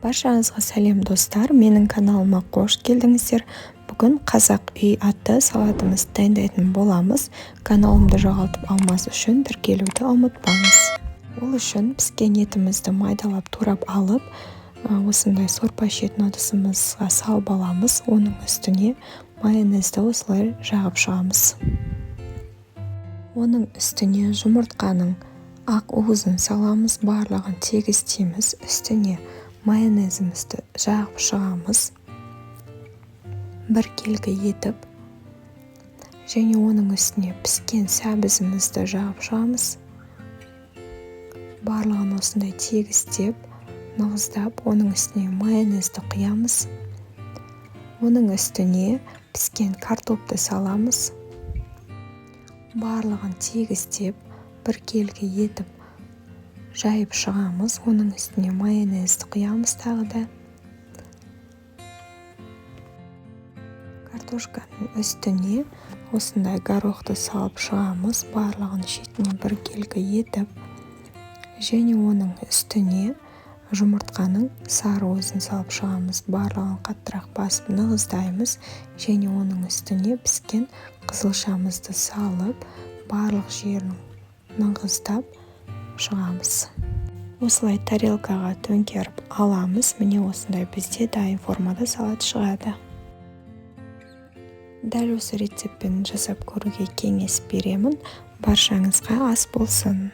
Баршаңызға сәлем достар, менің каналыма қош келдіңіздер. Бүгін қазақ үй атты салатымыз дайындайтын боламыз. Каналымды жоғалтып алмас үшін тіркелуді ұмытпаңыз. Ол үшін піскен етімізді майдалап турап алып, осындай сорпа ішетін ыдысымызға салып аламыз. Оның үстіне майонезді осылай жағып шығамыз. Оның үстіне жұмыртқаның ақ уызын саламыз, барлығын тегістейміз. Үстіне майонезімізді жағып шығамыз, бір келгі етіп, және оның үстіне піскен сәбізімізді жағып шығамыз. Барлығын осындай тегістеп, нығыздап, оның үстіне майонезді құямыз. Оның үстіне піскен картопты саламыз. Барлығын тегістеп, бір келгі етіп, жайып шығамыз. Оның үстіне майонезді құямыз тағы да. Картошканың үстіне осындай горохты салып шығамыз. Барлығын шетіне бір келгі етіп, және оның үстіне жұмыртқаның сары уызын салып шығамыз. Барлығын қаттырақ басып нығыздаймыз, және оның үстіне піскен қызылшамызды салып, барлық жерін нығыздап шығамыз. Осылай тарелкаға төңкеріп аламыз. Міне осындай бізде дайын формада салат шығады. Дәл осы рецептпен жасап көруге кеңес беремін. Баршаңызға ас болсын.